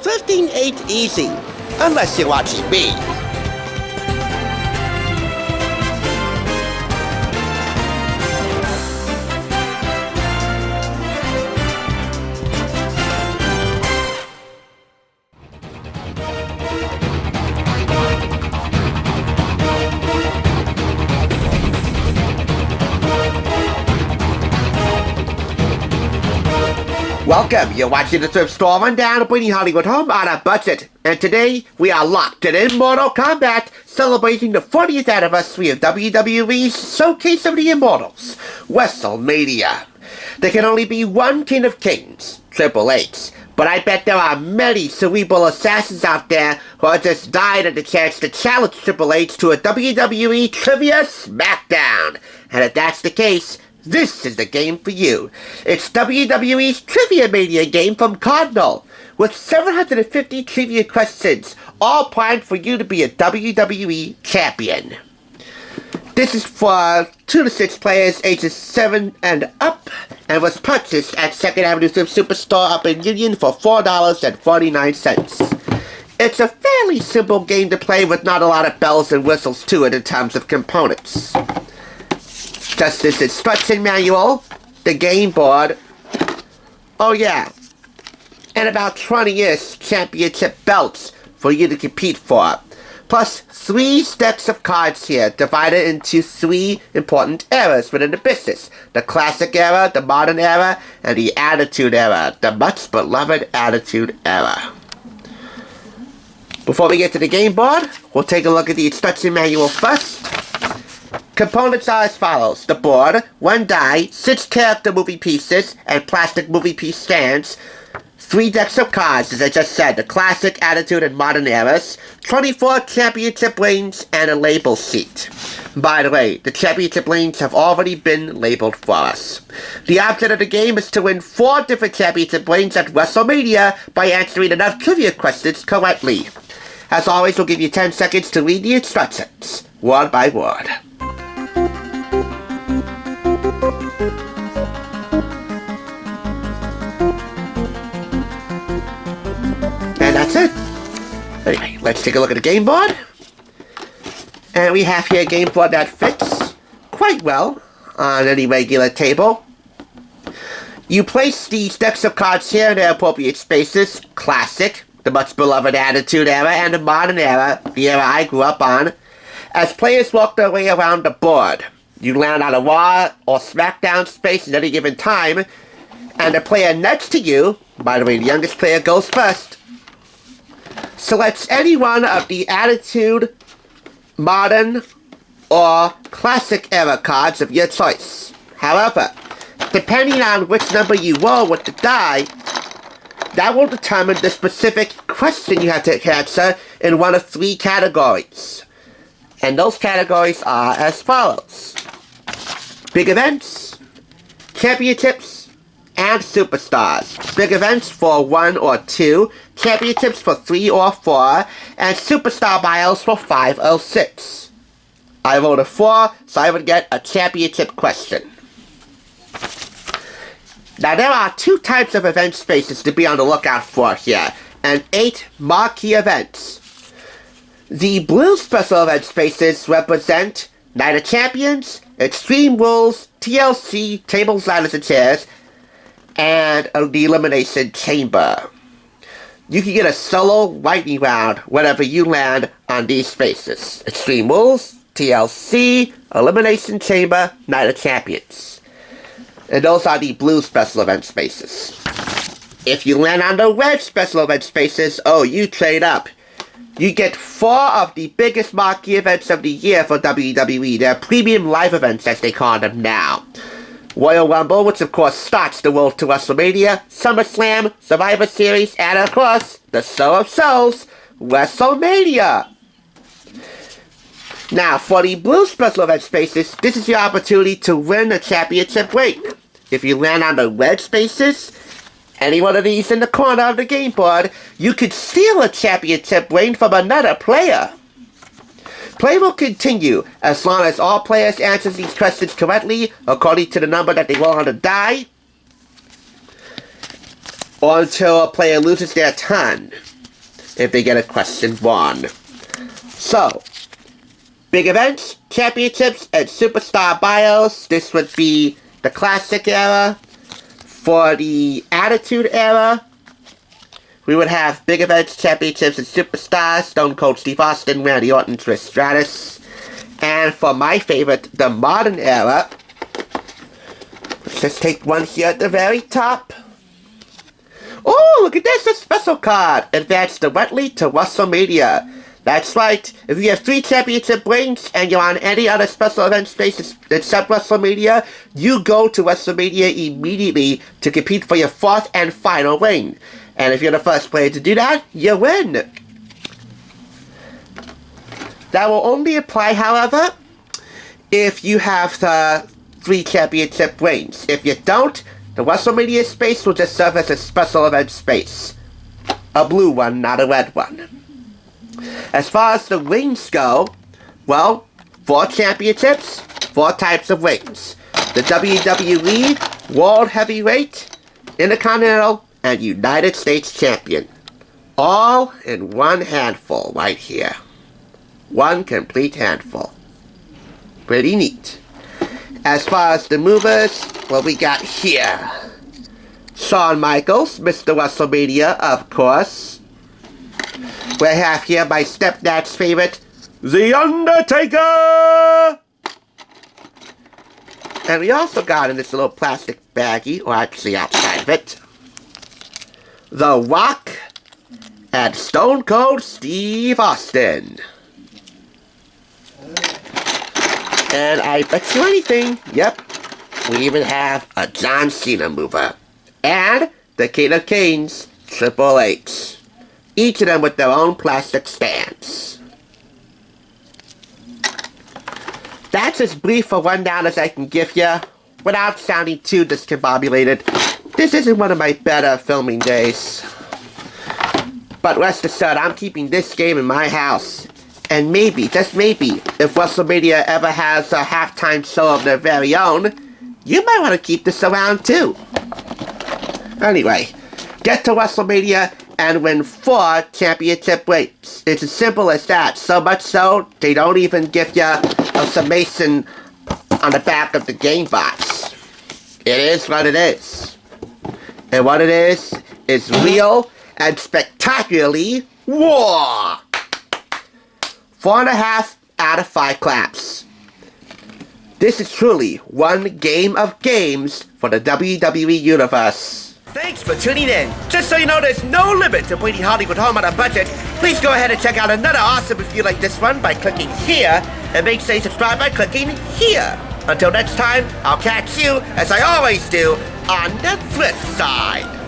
Thrifting ain't easy, unless you're watching me. Welcome, you're watching the Thrift Store Rundown, bringing Hollywood home on a budget. And today, we are locked in Immortal Kombat, celebrating the 40th anniversary of WWE's Showcase of the Immortals, WrestleMania. There can only be one King of Kings, Triple H. But I bet there are many Cerebral Assassins out there who are just dying at the chance to challenge Triple H to a WWE Trivia Smackdown. And if that's the case, this is the game for you. It's WWE's Trivia Mania game from Cardinal, with 750 trivia questions, all primed for you to be a WWE champion. This is for 2 to 6 players ages 7 and up, and was purchased at 2nd Avenue Thrift Superstore up in Union for $4.49. It's a fairly simple game to play with not a lot of bells and whistles to it in terms of components. Just this instruction manual, the game board, oh yeah, and about 20-ish championship belts for you to compete for. Plus 3 stacks of cards here, divided into 3 important eras within the business. The Classic Era, the Modern Era, and the Attitude Era, the much beloved Attitude Era. Before we get to the game board, we'll take a look at the instruction manual first. Components are as follows: the board, 1 die, 6 character movie pieces, and plastic movie piece stands, 3 decks of cards, as I just said, the Classic, Attitude, and Modern Eras, 24 championship rings, and a label sheet. By the way, the championship rings have already been labeled for us. The object of the game is to win 4 different championship rings at WrestleMania by answering enough trivia questions correctly. As always, we'll give you 10 seconds to read the instructions, word by word. And that's it. Anyway, let's take a look at the game board. And we have here a game board that fits quite well on any regular table. You place these decks of cards here in their appropriate spaces: Classic, the much beloved Attitude Era, and the Modern Era, the era I grew up on. As players walk their way around the board, you land on a Raw or Smackdown space at any given time, and the player next to you, by the way, the youngest player goes first, selects any one of the Attitude, Modern, or Classic Era cards of your choice. However, depending on which number you roll with the die, that will determine the specific question you have to answer in one of 3 categories. And those categories are as follows: big events, championships, and superstars. Big events for 1 or 2, championships for 3 or 4, and superstar bios for 5 or 6. I rolled a 4, so I would get a championship question. Now there are 2 types of event spaces to be on the lookout for here, and 8 marquee events. The blue special event spaces represent Night of Champions, Extreme Rules, TLC, Tables, Ladders, and Chairs, and the Elimination Chamber. You can get a solo lightning round whenever you land on these spaces: Extreme Rules, TLC, Elimination Chamber, Night of Champions. And those are the blue special event spaces. If you land on the red special event spaces, oh, you trade up. You get 4 of the biggest marquee events of the year for WWE. They're premium live events, as they call them now. Royal Rumble, which of course starts the road to WrestleMania, SummerSlam, Survivor Series, and of course, the show of shows, WrestleMania. Now, for the blue special event spaces, this is your opportunity to win a championship ring. If you land on the red spaces, any one of these in the corner of the game board, you could steal a championship ring from another player. Play will continue as long as all players answer these questions correctly according to the number that they roll on the die. or until a player loses their turn if they get a question wrong. So, big events, championships, and superstar bios. This would be the classic era. For the Attitude Era, we would have big events, championships, and superstars. Stone Cold Steve Austin, Randy Orton, Trish Stratus. And for my favorite, the Modern Era, let's just take one here at the very top. Oh, look at this, a special card. Advance directly to WrestleMania. That's right, if you have 3 championship rings and you're on any other special event spaces except WrestleMania, you go to WrestleMania immediately to compete for your 4th and final ring. And if you're the first player to do that, you win. That will only apply, however, if you have the 3 championship rings. If you don't, the WrestleMania space will just serve as a special event space. A blue one, not a red one. As far as the rings go, well, 4 championships, 4 types of rings. The WWE World Heavyweight, Intercontinental, and United States Champion. All in one handful right here. One complete handful. Pretty neat. As far as the movers, what we got here? Shawn Michaels, Mr. WrestleMania, of course. We have here my stepdad's favorite, The Undertaker! And we also got in this little plastic baggie, or actually outside of it, The Rock and Stone Cold Steve Austin. And I bet you anything, yep, we even have a John Cena mover. And the King of Kings, Triple H. Each of them with their own plastic stands. That's as brief a rundown as I can give you, without sounding too discombobulated. This isn't one of my better filming days. But rest assured, I'm keeping this game in my house. And maybe, just maybe, if WrestleMania ever has a halftime show of their very own, you might want to keep this around too. Anyway, get to WrestleMania and win 4 championship rings. It's as simple as that. So much so, they don't even give you a summation on the back of the game box. It is what it is. And what it is real and spectacularly war. 4.5 out of 5 claps. This is truly one game of games for the WWE Universe. Thanks for tuning in. Just so you know, there's no limit to bringing Hollywood home on a budget. Please go ahead and check out another awesome review like this one by clicking here, and make sure you subscribe by clicking here. Until next time, I'll catch you, as I always do, on the flip side.